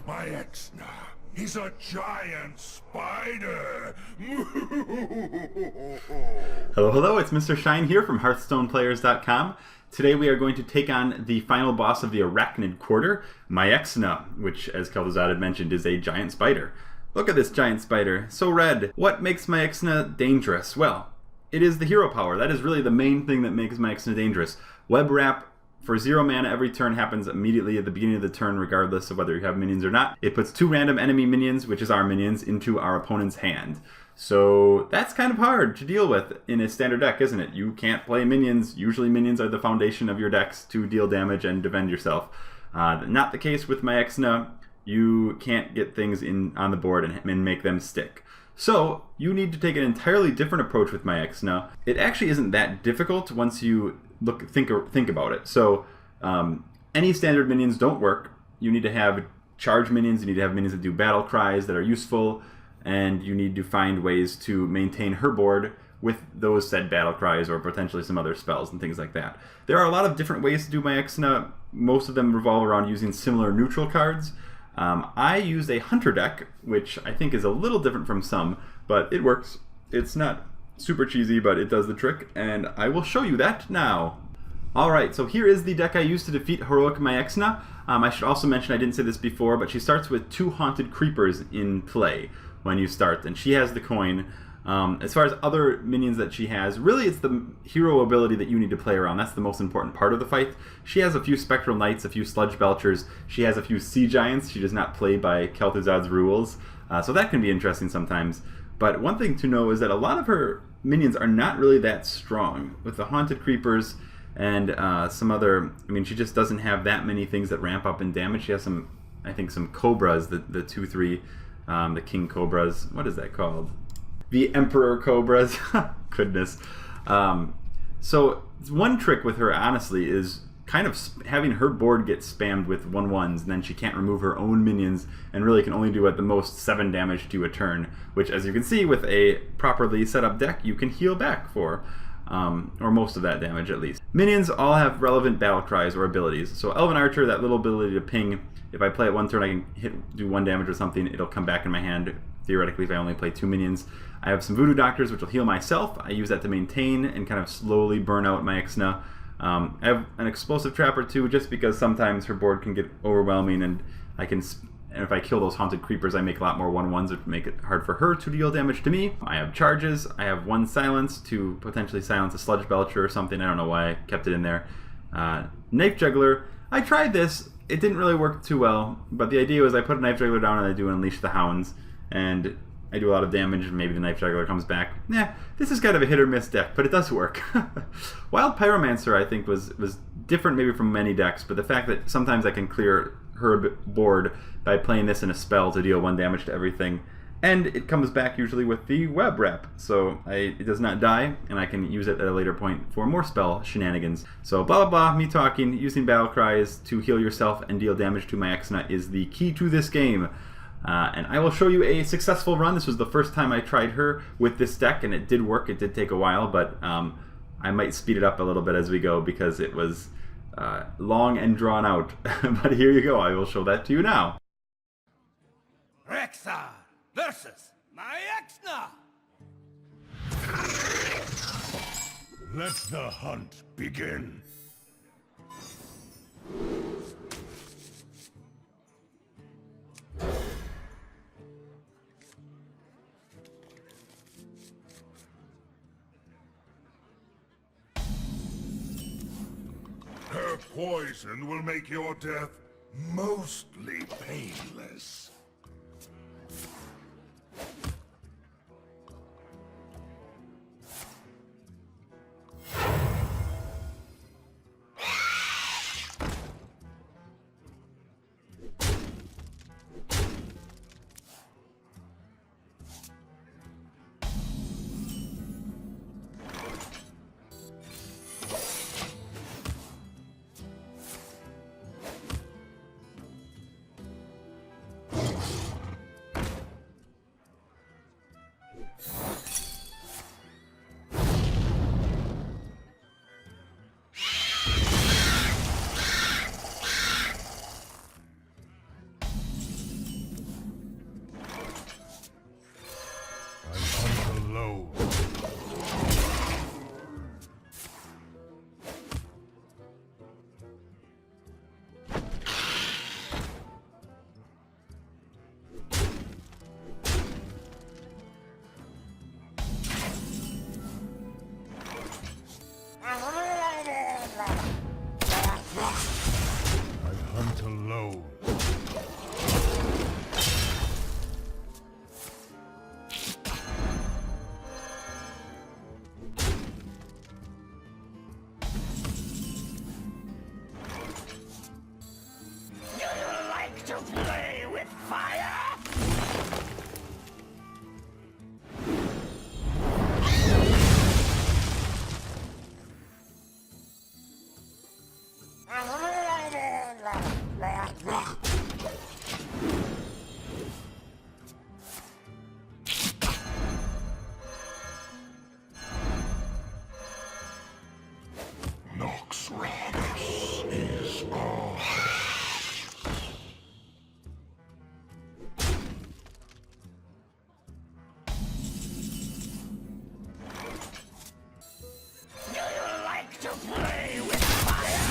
Maexxna. He's a giant spider. Hello, hello, it's Mr. Shine here from HearthstonePlayers.com. Today we are going to take on the final boss of the Arachnid Quarter, Maexxna, which, as Kel'Thuzad had mentioned, is a giant spider. Look at this giant spider, so red. What makes Maexxna dangerous? Well, it is the hero power. That is really the main thing that makes Maexxna dangerous. Web Wrap for 0 mana every turn happens immediately at the beginning of the turn, regardless of whether you have minions or not. It puts 2 random enemy minions, which is our minions, into our opponent's hand. So that's kind of hard to deal with in a standard deck, isn't it? You can't play minions. Usually minions are the foundation of your decks to deal damage and defend yourself. Not the case with Maexxna. You can't get things on the board and make them stick. So you need to take an entirely different approach with Maexxna. It actually isn't that difficult once you think about it. So any standard minions don't work. You need to have charge minions. You need to have minions that do battle cries that are useful, and you need to find ways to maintain her board with those said battle cries or potentially some other spells and things like that. There are a lot of different ways to do Maexxna. Most of them revolve around using similar neutral cards. I use a hunter deck, which I think is a little different from some, but it works. It's not super cheesy, but it does the trick, and I will show you that now. Alright, so here is the deck I used to defeat Heroic Maexxna. I should also mention, I didn't say this before, but she starts with 2 Haunted Creepers in play when you start, and she has the coin. As far as other minions that she has, really it's the hero ability that you need to play around. That's the most important part of the fight. She has a few Spectral Knights, a few Sludge Belchers. She has a few Sea Giants. She does not play by Kel'Thuzad's rules, so that can be interesting sometimes. But one thing to know is that a lot of her minions are not really that strong. With the Haunted Creepers and some other, I mean, she just doesn't have that many things that ramp up in damage. She has some, I think, some Cobras, the 2/3, the King Cobras. What is that called? The Emperor Cobras. Goodness. So one trick with her, honestly, is kind of having her board get spammed with 1/1s, and then she can't remove her own minions, and really can only do at the most 7 damage to a turn, which, as you can see, with a properly set up deck, you can heal back for, or most of that damage at least. Minions all have relevant battle cries or abilities. So Elven Archer, that little ability to ping, if I play it 1 turn, I can do 1 damage or something, it'll come back in my hand, theoretically, if I only play 2 minions. I have some Voodoo Doctors, which will heal myself. I use that to maintain and kind of slowly burn out Maexxna. I have an Explosive Trap or 2, just because sometimes her board can get overwhelming, and if I kill those Haunted Creepers, I make a lot more 1/1s, which make it hard for her to deal damage to me. I have Charges. I have 1 Silence to potentially silence a Sludge Belcher or something. I don't know why I kept it in there. Knife Juggler. I tried this. It didn't really work too well, but the idea was I put a Knife Juggler down and I do Unleash the Hounds, and I do a lot of damage, and maybe the Knife Juggler comes back. This is kind of a hit or miss deck, but it does work. Wild Pyromancer, I think, was different maybe from many decks, but the fact that sometimes I can clear her board by playing this in a spell to deal 1 damage to everything, and it comes back usually with the Web Wrap, so it does not die, and I can use it at a later point for more spell shenanigans. So blah blah blah, me talking, using battle cries to heal yourself and deal damage to Maexxna is the key to this game. And I will show you a successful run. This was the first time I tried her with this deck, and it did work. It did take a while, but I might speed it up a little bit as we go because it was long and drawn out. But here you go. I will show that to you now. Rexxar versus Maexxna. Let the hunt begin. Her poison will make your death mostly painless. knows. Do you like to play with fire? Naxxramas is ours. Do you like to play with fire?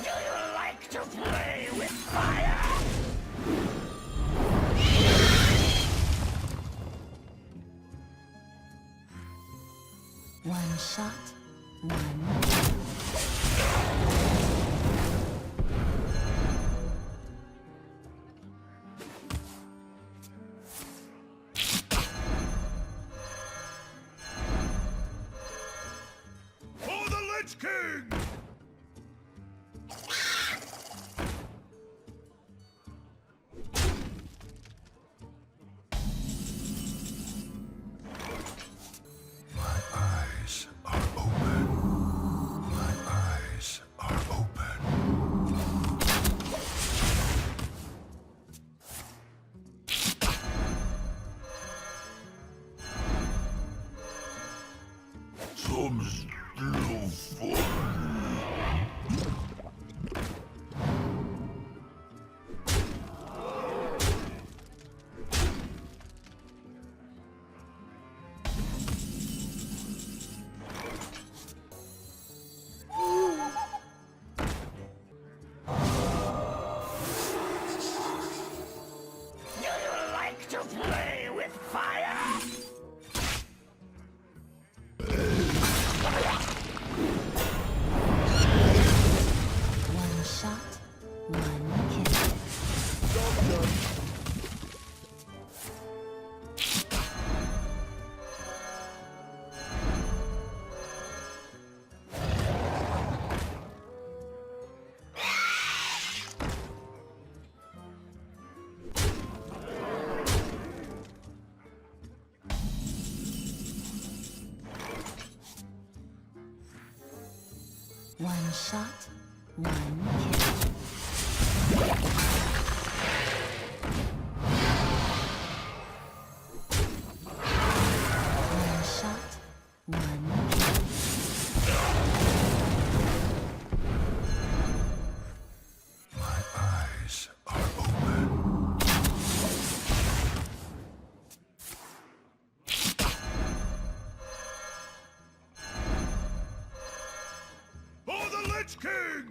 Do you like to play with fire? One shot, one kill. For the Lich King! My eyes are open. My eyes are open. Some still fun. Do you like to play with fire? One shot, one kill. One shot, one kill. One shot, one kill. My eyes are open. For the Lich King!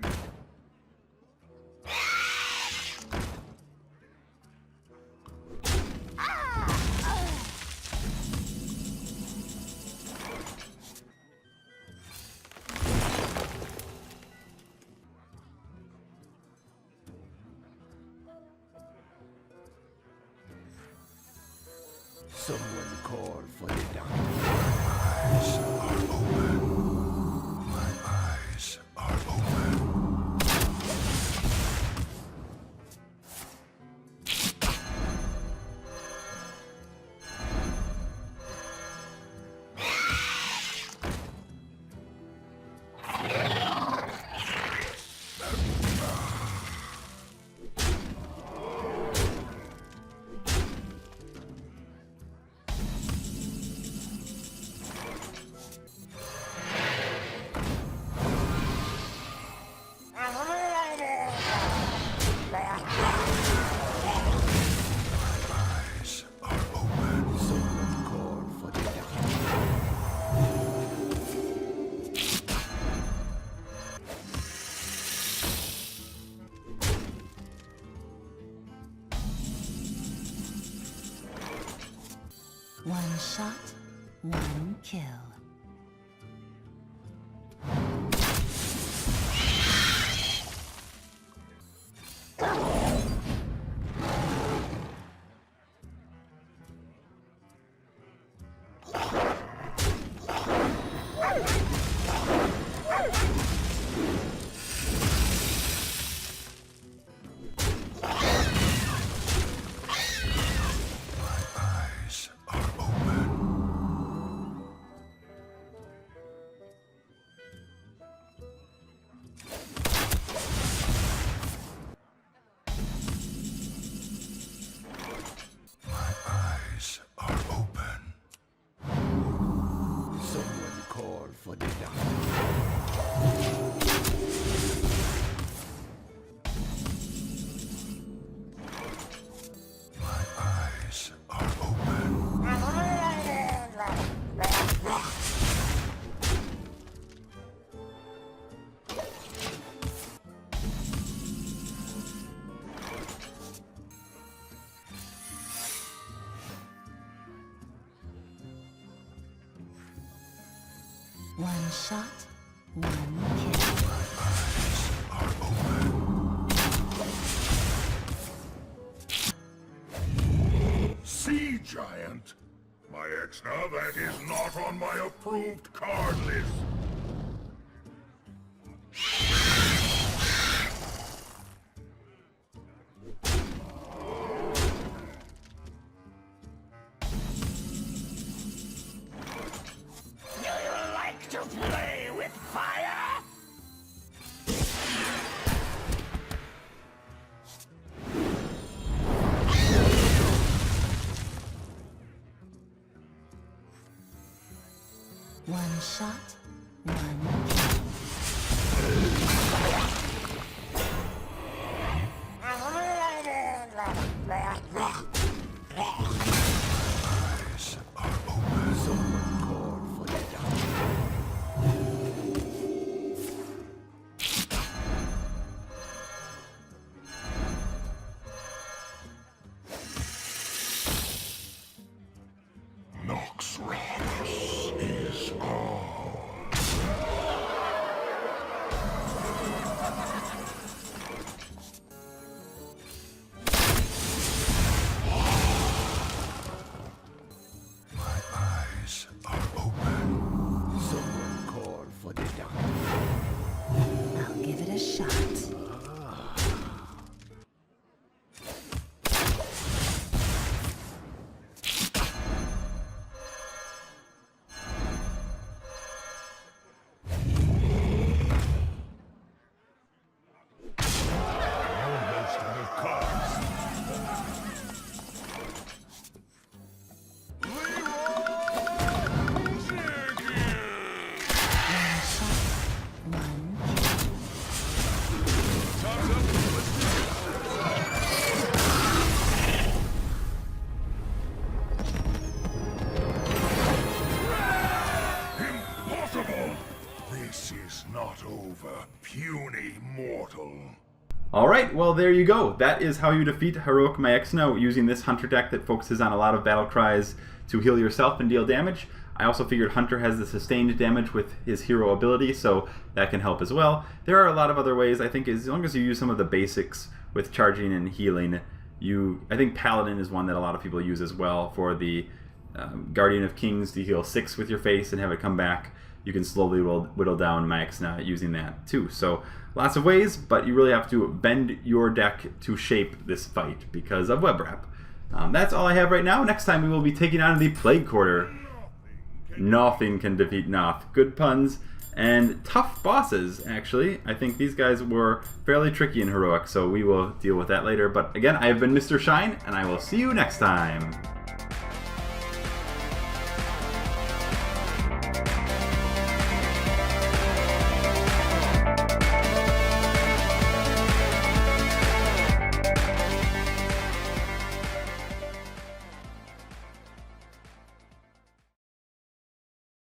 Someone call for the doctor. Eyes are open. My eyes are open. shot, one kill. For the doctor. My eyes are open. One shot, one kill. Are open. Sea giant? Maexxna, that is not on my approved card list. To play with fire? One shot, one kill. Eyes are open. Someone called for the doctor. Naxxramas is ours. My eyes are open. Someone called for the doctor. I'll give it a shot. Almost out of cards. One shot, one kill. Impossible! This is not over, puny mortal. Alright, well there you go. That is how you defeat Heroic Maexxna using this Hunter deck that focuses on a lot of battle cries to heal yourself and deal damage. I also figured Hunter has the sustained damage with his hero ability, so that can help as well. There are a lot of other ways. I think as long as you use some of the basics with charging and healing, I think Paladin is one that a lot of people use as well for the Guardian of Kings to heal 6 with your face and have it come back. You can slowly whittle down Maexxna using that too. So lots of ways, but you really have to bend your deck to shape this fight because of web wrap. That's all I have right now. Next time we will be taking on the Plague Quarter. Nothing can defeat Noth. Good puns and tough bosses, actually. I think these guys were fairly tricky in Heroic, so we will deal with that later. But again, I have been Mr. Shine, and I will see you next time.